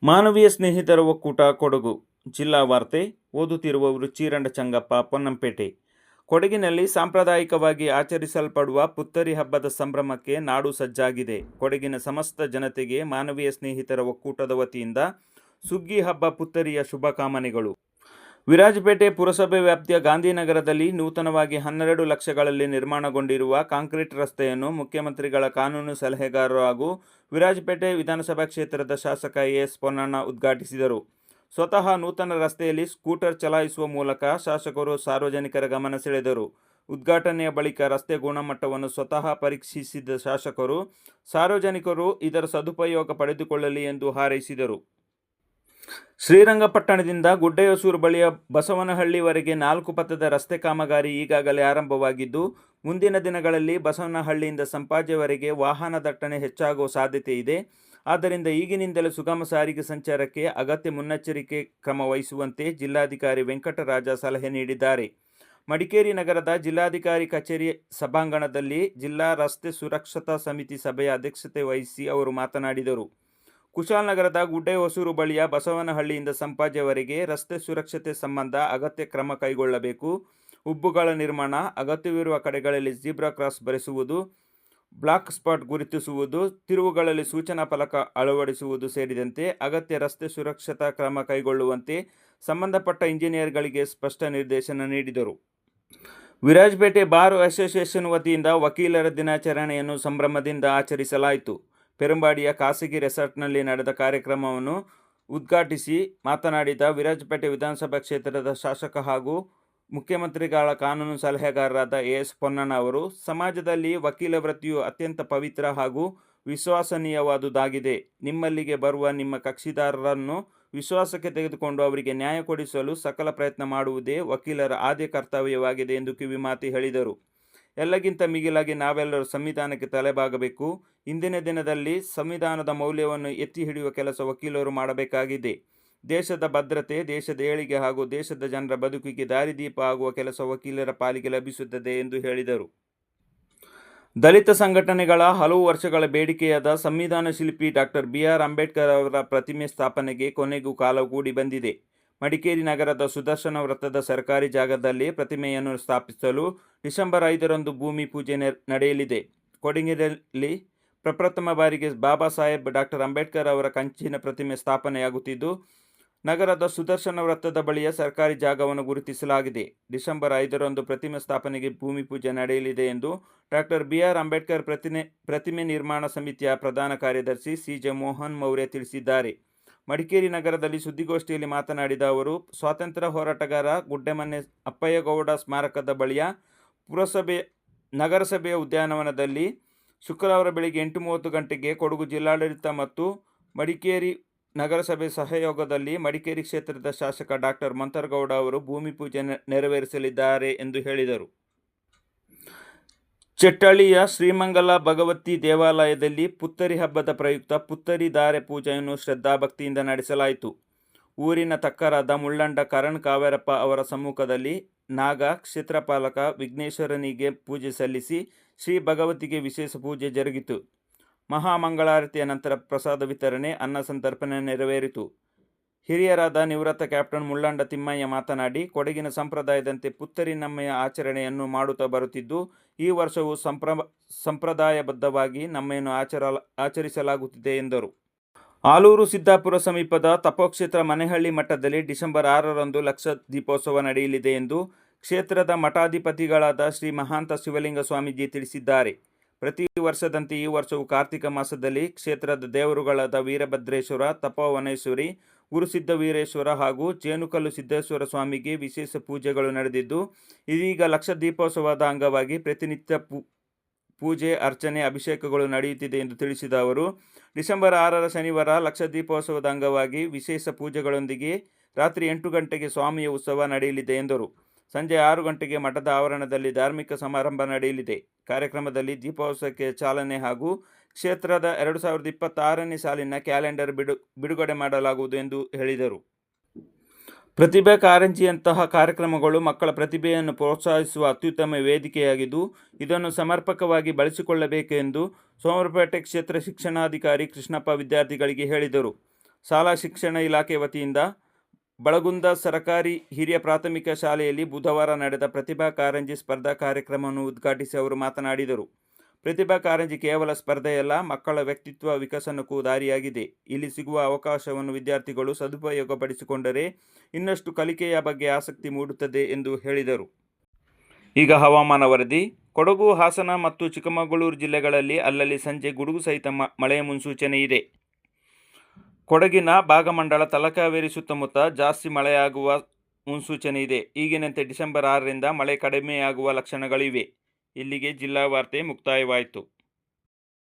ಮಾನವೀಯ ಸ್ನೇಹಿತರ ಒಕ್ಕೂಟ ಕೊಡಗು ಜಿಲ್ಲಾ ವಾರ್ತೆ ಓದುತ್ತಿರುವವರು ಚೀರಂಡ ಚಂಗಪ್ಪ ಪೊನ್ನಂಪೇಟೆ. ಕೊಡಗಿನಲ್ಲಿ ಸಾಂಪ್ರದಾಯಿಕವಾಗಿ ಆಚರಿಸಲ್ಪಡುವ ಪುತ್ತರಿ ಹಬ್ಬದ ಸಂಭ್ರಮಕ್ಕೆ ನಾಡು ಸಜ್ಜಾಗಿದೆ. ಕೊಡಗಿನ ಸಮಸ್ತ ಜನತೆಗೆ ಮಾನವೀಯ ಸ್ನೇಹಿತರ ಒಕ್ಕೂಟದ ವತಿಯಿಂದ ಸುಗ್ಗಿ ಹಬ್ಬ ಪುತ್ತರಿಯ ಶುಭಕಾಮನೆಗಳು. ವಿರಾಜಪೇಟೆ ಪುರಸಭೆ ವ್ಯಾಪ್ತಿಯ ಗಾಂಧಿನಗರದಲ್ಲಿ ನೂತನವಾಗಿ 12 ಲಕ್ಷಗಳಲ್ಲಿ ನಿರ್ಮಾಣಗೊಂಡಿರುವ ಕಾಂಕ್ರೀಟ್ ರಸ್ತೆಯನ್ನು ಮುಖ್ಯಮಂತ್ರಿಗಳ ಕಾನೂನು ಸಲಹೆಗಾರರು ಹಾಗೂ ವಿರಾಜಪೇಟೆ ವಿಧಾನಸಭಾ ಕ್ಷೇತ್ರದ ಶಾಸಕ ಎಸ್ ಪೊನ್ನಣ್ಣ ಉದ್ಘಾಟಿಸಿದರು. ಸ್ವತಃ ನೂತನ ರಸ್ತೆಯಲ್ಲಿ ಸ್ಕೂಟರ್ ಚಲಾಯಿಸುವ ಮೂಲಕ ಶಾಸಕರು ಸಾರ್ವಜನಿಕರ ಗಮನ ಸೆಳೆದರು. ಉದ್ಘಾಟನೆಯ ಬಳಿಕ ರಸ್ತೆ ಗುಣಮಟ್ಟವನ್ನು ಸ್ವತಃ ಪರೀಕ್ಷಿಸಿದ ಶಾಸಕರು ಸಾರ್ವಜನಿಕರು ಇದರ ಸದುಪಯೋಗ ಪಡೆದುಕೊಳ್ಳಲಿ ಎಂದು ಹಾರೈಸಿದರು. ಶ್ರೀರಂಗಪಟ್ಟಣದಿಂದ ಗುಡ್ಡೆಹೊಸೂರು ಬಳಿಯ ಬಸವನಹಳ್ಳಿವರೆಗೆ 4 ಪಥದ ರಸ್ತೆ ಕಾಮಗಾರಿ ಈಗಾಗಲೇ ಆರಂಭವಾಗಿದ್ದು, ಮುಂದಿನ ದಿನಗಳಲ್ಲಿ ಬಸವನಹಳ್ಳಿಯಿಂದ ಸಂಪಾಜೆವರೆಗೆ ವಾಹನ ದಟ್ಟಣೆ ಹೆಚ್ಚಾಗುವ ಸಾಧ್ಯತೆ ಇದೆ. ಆದ್ದರಿಂದ ಈಗಿನಿಂದಲೇ ಸುಗಮ ಸಾರಿಗೆ ಸಂಚಾರಕ್ಕೆ ಅಗತ್ಯ ಮುನ್ನೆಚ್ಚರಿಕೆ ಕ್ರಮ ವಹಿಸುವಂತೆ ಜಿಲ್ಲಾಧಿಕಾರಿ ವೆಂಕಟರಾಜ ಸಲಹೆ ನೀಡಿದ್ದಾರೆ. ಮಡಿಕೇರಿ ನಗರದ ಜಿಲ್ಲಾಧಿಕಾರಿ ಕಚೇರಿ ಸಭಾಂಗಣದಲ್ಲಿ ಜಿಲ್ಲಾ ರಸ್ತೆ ಸುರಕ್ಷತಾ ಸಮಿತಿ ಸಭೆಯ ಅಧ್ಯಕ್ಷತೆ ವಹಿಸಿ ಅವರು ಮಾತನಾಡಿದರು. ಕುಶಾಲನಗರದ ಗುಡ್ಡೆಹೊಸೂರು ಬಳಿಯ ಬಸವನಹಳ್ಳಿಯಿಂದ ಸಂಪಾಜೆವರೆಗೆ ರಸ್ತೆ ಸುರಕ್ಷತೆ ಸಂಬಂಧ ಅಗತ್ಯ ಕ್ರಮ ಕೈಗೊಳ್ಳಬೇಕು. ಉಬ್ಬುಗಳ ನಿರ್ಮಾಣ, ಅಗತ್ಯವಿರುವ ಕಡೆಗಳಲ್ಲಿ ಜೀಬ್ರಾ ಕ್ರಾಸ್ ಬರೆಸುವುದು, ಬ್ಲಾಕ್ ಸ್ಪಾಟ್ ಗುರುತಿಸುವುದು, ತಿರುವುಗಳಲ್ಲಿ ಸೂಚನಾ ಫಲಕ ಅಳವಡಿಸುವುದು ಸೇರಿದಂತೆ ಅಗತ್ಯ ರಸ್ತೆ ಸುರಕ್ಷತಾ ಕ್ರಮ ಕೈಗೊಳ್ಳುವಂತೆ ಸಂಬಂಧಪಟ್ಟ ಇಂಜಿನಿಯರ್ಗಳಿಗೆ ಸ್ಪಷ್ಟ ನಿರ್ದೇಶನ ನೀಡಿದರು. ವಿರಾಜಪೇಟೆ ಬಾರ್ ಅಸೋಸಿಯೇಷನ್ ವತಿಯಿಂದ ವಕೀಲರ ದಿನಾಚರಣೆಯನ್ನು ಸಂಭ್ರಮದಿಂದ ಆಚರಿಸಲಾಯಿತು. ಪೆರುಂಬಾಡಿಯ ಖಾಸಗಿ ರೆಸಾರ್ಟ್ನಲ್ಲಿ ನಡೆದ ಕಾರ್ಯಕ್ರಮವನ್ನು ಉದ್ಘಾಟಿಸಿ ಮಾತನಾಡಿದ ವಿರಾಜಪೇಟೆ ವಿಧಾನಸಭಾ ಕ್ಷೇತ್ರದ ಶಾಸಕ ಹಾಗೂ ಮುಖ್ಯಮಂತ್ರಿಗಳ ಕಾನೂನು ಸಲಹೆಗಾರರಾದ ಎಸ್ ಪೊನ್ನಣ್ಣ ಅವರು, ಸಮಾಜದಲ್ಲಿ ವಕೀಲ ವೃತ್ತಿಯು ಅತ್ಯಂತ ಪವಿತ್ರ ಹಾಗೂ ವಿಶ್ವಸನೀಯವಾದುದಾಗಿದೆ. ನಿಮ್ಮಲ್ಲಿಗೆ ಬರುವ ನಿಮ್ಮ ಕಕ್ಷಿದಾರರನ್ನು ವಿಶ್ವಾಸಕ್ಕೆ ತೆಗೆದುಕೊಂಡು ಅವರಿಗೆ ನ್ಯಾಯ ಕೊಡಿಸಲು ಸಕಲ ಪ್ರಯತ್ನ ಮಾಡುವುದೇ ವಕೀಲರ ಆದ್ಯ ಕರ್ತವ್ಯವಾಗಿದೆ ಎಂದು ಕಿವಿಮಾತು ಹೇಳಿದರು. ಎಲ್ಲಕ್ಕಿಂತ ಮಿಗಿಲಾಗಿ ನಾವೆಲ್ಲರೂ ಸಂವಿಧಾನಕ್ಕೆ ತಲೆಬಾಗಬೇಕು. ಇಂದಿನ ದಿನದಲ್ಲಿ ಸಂವಿಧಾನದ ಮೌಲ್ಯವನ್ನು ಎತ್ತಿ ಹಿಡಿಯುವ ಕೆಲಸ ವಕೀಲರು ಮಾಡಬೇಕಾಗಿದೆ. ದೇಶದ ಭದ್ರತೆ, ದೇಶದ ಏಳಿಗೆ ಹಾಗೂ ದೇಶದ ಜನರ ಬದುಕಿಗೆ ದಾರಿದೀಪ ಆಗುವ ಕೆಲಸ ವಕೀಲರ ಪಾಲಿಗೆ ಲಭಿಸುತ್ತದೆ ಎಂದು ಹೇಳಿದರು. ದಲಿತ ಸಂಘಟನೆಗಳ ಹಲವು ವರ್ಷಗಳ ಬೇಡಿಕೆಯಾದ ಸಂವಿಧಾನ ಶಿಲ್ಪಿ ಡಾಕ್ಟರ್ ಬಿ.ಆರ್. ಅಂಬೇಡ್ಕರ್ ಅವರ ಪ್ರತಿಮೆ ಸ್ಥಾಪನೆಗೆ ಕೊನೆಗೂ ಕಾಲಗೂಡಿ ಬಂದಿದೆ. ಮಡಿಕೇರಿ ನಗರದ ಸುದರ್ಶನ ವೃತ್ತದ ಸರ್ಕಾರಿ ಜಾಗದಲ್ಲಿ ಪ್ರತಿಮೆಯನ್ನು ಸ್ಥಾಪಿಸಲು ಡಿಸೆಂಬರ್ 5ರಂದು ಭೂಮಿ ಪೂಜೆ ನಡೆಯಲಿದೆ. ಕೊಡಗಿನಲ್ಲಿ ಪ್ರಪ್ರಥಮ ಬಾರಿಗೆ ಬಾಬಾ ಸಾಹೇಬ್ ಡಾಕ್ಟರ್ ಅಂಬೇಡ್ಕರ್ ಅವರ ಕಂಚಿನ ಪ್ರತಿಮೆ ಸ್ಥಾಪನೆಯಾಗುತ್ತಿದ್ದು, ನಗರದ ಸುದರ್ಶನ ವೃತ್ತದ ಬಳಿಯ ಸರ್ಕಾರಿ ಜಾಗವನ್ನು ಗುರುತಿಸಲಾಗಿದೆ. ಡಿಸೆಂಬರ್ 5ರಂದು ಪ್ರತಿಮೆ ಸ್ಥಾಪನೆಗೆ ಭೂಮಿ ಪೂಜೆ ನಡೆಯಲಿದೆ ಎಂದು ಡಾಕ್ಟರ್ ಬಿ.ಆರ್. ಅಂಬೇಡ್ಕರ್ ಪ್ರತಿಮೆ ನಿರ್ಮಾಣ ಸಮಿತಿಯ ಪ್ರಧಾನ ಕಾರ್ಯದರ್ಶಿ ಸಿ.ಜೆ. ಮೋಹನ್ ಮೌರ್ಯ ತಿಳಿಸಿದ್ದಾರೆ. ಮಡಿಕೇರಿ ನಗರದಲ್ಲಿ ಸುದ್ದಿಗೋಷ್ಠಿಯಲ್ಲಿ ಮಾತನಾಡಿದ ಅವರು, ಸ್ವಾತಂತ್ರ್ಯ ಹೋರಾಟಗಾರ ಗುಡ್ಡೆಮನೆ ಅಪ್ಪಯ್ಯಗೌಡ ಸ್ಮಾರಕದ ಬಳಿಯ ನಗರಸಭೆಯ ಉದ್ಯಾನವನದಲ್ಲಿ ಶುಕ್ರವಾರ ಬೆಳಗ್ಗೆ 8:30 ಗಂಟೆಗೆ ಕೊಡಗು ಜಿಲ್ಲಾಡಳಿತ ಮತ್ತು ಮಡಿಕೇರಿ ನಗರಸಭೆ ಸಹಯೋಗದಲ್ಲಿ ಮಡಿಕೇರಿ ಕ್ಷೇತ್ರದ ಶಾಸಕ ಡಾಕ್ಟರ್ ಮಂತರಗೌಡ ಅವರು ಭೂಮಿ ಪೂಜೆ ನೆರವೇರಿಸಲಿದ್ದಾರೆ ಎಂದು ಹೇಳಿದರು. ಚೆಟ್ಟಳ್ಳಿಯ ಶ್ರೀಮಂಗಲ ಭಗವತಿ ದೇವಾಲಯದಲ್ಲಿ ಪುತ್ತರಿ ಹಬ್ಬದ ಪ್ರಯುಕ್ತ ಪುತ್ತರಿ ಧಾರೆ ಪೂಜೆಯನ್ನು ಶ್ರದ್ಧಾಭಕ್ತಿಯಿಂದ ನಡೆಸಲಾಯಿತು. ಊರಿನ ತಕ್ಕರಾದ ಮುಳ್ಳಂಡ ಕರಣ್ ಕಾವೇರಪ್ಪ ಅವರ ಸಮ್ಮುಖದಲ್ಲಿ ನಾಗ ಕ್ಷೇತ್ರಪಾಲಕ ವಿಘ್ನೇಶ್ವರನಿಗೆ ಪೂಜೆ ಸಲ್ಲಿಸಿ ಶ್ರೀ ಭಗವತಿಗೆ ವಿಶೇಷ ಪೂಜೆ ಜರುಗಿತು. ಮಹಾಮಂಗಳಾರತಿಯ ನಂತರ ಪ್ರಸಾದ ವಿತರಣೆ, ಅನ್ನ ಸಂತರ್ಪಣೆ ನೆರವೇರಿತು. ಹಿರಿಯರಾದ ನಿವೃತ್ತ ಕ್ಯಾಪ್ಟನ್ ಮುಳ್ಳಂಡ ತಿಮ್ಮಯ್ಯ ಮಾತನಾಡಿ, ಕೊಡಗಿನ ಸಂಪ್ರದಾಯದಂತೆ ಪುತ್ತರಿ ನಮ್ಮೆಯ ಆಚರಣೆಯನ್ನು ಮಾಡುತ್ತಾ ಬರುತ್ತಿದ್ದು, ಈ ವರ್ಷವೂ ಸಂಪ್ರದಾಯಬದ್ಧವಾಗಿ ನಮ್ಮೆಯನ್ನು ಆಚರಿಸಲಾಗುತ್ತಿದೆ ಎಂದರು. ಆಲೂರು ಸಿದ್ದಾಪುರ ಸಮೀಪದ ತಪೋಕ್ಷೇತ್ರ ಮನೆಹಳ್ಳಿ ಮಠದಲ್ಲಿ ಡಿಸೆಂಬರ್ 6ರಂದು ಲಕ್ಷ ದೀಪೋತ್ಸವ ನಡೆಯಲಿದೆ ಎಂದು ಕ್ಷೇತ್ರದ ಮಠಾಧಿಪತಿಗಳಾದ ಶ್ರೀ ಮಹಾಂತ ಶಿವಲಿಂಗ ಸ್ವಾಮೀಜಿ ತಿಳಿಸಿದ್ದಾರೆ. ಪ್ರತಿ ವರ್ಷದಂತೆ ಈ ವರ್ಷವೂ ಕಾರ್ತಿಕ ಮಾಸದಲ್ಲಿ ಕ್ಷೇತ್ರದ ದೇವರುಗಳಾದ ವೀರಭದ್ರೇಶ್ವರ, ತಪೋವನೇಶ್ವರಿ, ಗುರುಸಿದ್ಧ ವೀರೇಶ್ವರ ಹಾಗೂ ಜೇನುಕಲ್ಲು ಸಿದ್ದೇಶ್ವರ ಸ್ವಾಮಿಗೆ ವಿಶೇಷ ಪೂಜೆಗಳು ನಡೆದಿದ್ದು, ಇದೀಗ ಲಕ್ಷ ದೀಪೋತ್ಸವದ ಅಂಗವಾಗಿ ಪ್ರತಿನಿತ್ಯ ಪೂಜೆ, ಅರ್ಚನೆ, ಅಭಿಷೇಕಗಳು ನಡೆಯುತ್ತಿದೆ ಎಂದು ತಿಳಿಸಿದ ಅವರು, ಡಿಸೆಂಬರ್ 6ರ ಶನಿವಾರ ಲಕ್ಷ ದೀಪೋತ್ಸವದ ಅಂಗವಾಗಿ ವಿಶೇಷ ಪೂಜೆಗಳೊಂದಿಗೆ ರಾತ್ರಿ 8 ಗಂಟೆಗೆ ಸ್ವಾಮಿಯ ಉತ್ಸವ ನಡೆಯಲಿದೆ ಎಂದರು. ಸಂಜೆ 6 ಗಂಟೆಗೆ ಮಠದ ಆವರಣದಲ್ಲಿ ಧಾರ್ಮಿಕ ಸಮಾರಂಭ ನಡೆಯಲಿದೆ. ಕಾರ್ಯಕ್ರಮದಲ್ಲಿ ದೀಪೋತ್ಸವಕ್ಕೆ ಚಾಲನೆ ಹಾಗೂ ಕ್ಷೇತ್ರದ 2026ನೇ ಸಾಲಿನ ಕ್ಯಾಲೆಂಡರ್ ಬಿಡುಗಡೆ ಮಾಡಲಾಗುವುದು ಎಂದು ಹೇಳಿದರು. ಪ್ರತಿಭಾ ಕಾರಂಜಿಯಂತಹ ಕಾರ್ಯಕ್ರಮಗಳು ಮಕ್ಕಳ ಪ್ರತಿಭೆಯನ್ನು ಪ್ರೋತ್ಸಾಹಿಸುವ ಅತ್ಯುತ್ತಮ ವೇದಿಕೆಯಾಗಿದ್ದು, ಇದನ್ನು ಸಮರ್ಪಕವಾಗಿ ಬಳಸಿಕೊಳ್ಳಬೇಕು ಎಂದು ಸೋಮವಾರಪೇಟೆ ಕ್ಷೇತ್ರ ಶಿಕ್ಷಣಾಧಿಕಾರಿ ಕೃಷ್ಣಪ್ಪ ವಿದ್ಯಾರ್ಥಿಗಳಿಗೆ ಹೇಳಿದರು. ಶಾಲಾ ಶಿಕ್ಷಣ ಇಲಾಖೆ ವತಿಯಿಂದ ಬಳಗುಂದ ಸರಕಾರಿ ಹಿರಿಯ ಪ್ರಾಥಮಿಕ ಶಾಲೆಯಲ್ಲಿ ಬುಧವಾರ ನಡೆದ ಪ್ರತಿಭಾ ಕಾರಂಜಿ ಸ್ಪರ್ಧಾ ಕಾರ್ಯಕ್ರಮವನ್ನು ಉದ್ಘಾಟಿಸಿ ಅವರು ಮಾತನಾಡಿದರು. ಪ್ರತಿಭಾ ಕಾರಂಜಿ ಕೇವಲ ಸ್ಪರ್ಧೆಯಲ್ಲ, ಮಕ್ಕಳ ವ್ಯಕ್ತಿತ್ವ ವಿಕಸನಕ್ಕೂ ದಾರಿಯಾಗಿದೆ. ಇಲ್ಲಿ ಸಿಗುವ ಅವಕಾಶವನ್ನು ವಿದ್ಯಾರ್ಥಿಗಳು ಸದುಪಯೋಗಪಡಿಸಿಕೊಂಡರೆ ಇನ್ನಷ್ಟು ಕಲಿಕೆಯ ಬಗ್ಗೆ ಆಸಕ್ತಿ ಮೂಡುತ್ತದೆ ಎಂದು ಹೇಳಿದರು. ಈಗ ಹವಾಮಾನ ವರದಿ. ಕೊಡಗು, ಹಾಸನ ಮತ್ತು ಚಿಕ್ಕಮಗಳೂರು ಜಿಲ್ಲೆಗಳಲ್ಲಿ ಅಲ್ಲಲ್ಲಿ ಸಂಜೆ ಗುಡುಗು ಸಹಿತ ಮಳೆಯ ಮುನ್ಸೂಚನೆ ಇದೆ. ಕೊಡಗಿನ ಭಾಗಮಂಡಲ, ತಲಕಾವೇರಿ ಸುತ್ತಮುತ್ತ ಜಾಸ್ತಿ ಮಳೆಯಾಗುವ ಮುನ್ಸೂಚನೆ ಇದೆ. ಈಗಿನಂತೆ ಡಿಸೆಂಬರ್ 6ರಿಂದ ಮಳೆ ಕಡಿಮೆಯಾಗುವ ಲಕ್ಷಣಗಳಿವೆ. ಇಲ್ಲಿಗೆ ಜಿಲ್ಲಾ ವಾರ್ತೆ ಮುಕ್ತಾಯವಾಯಿತು.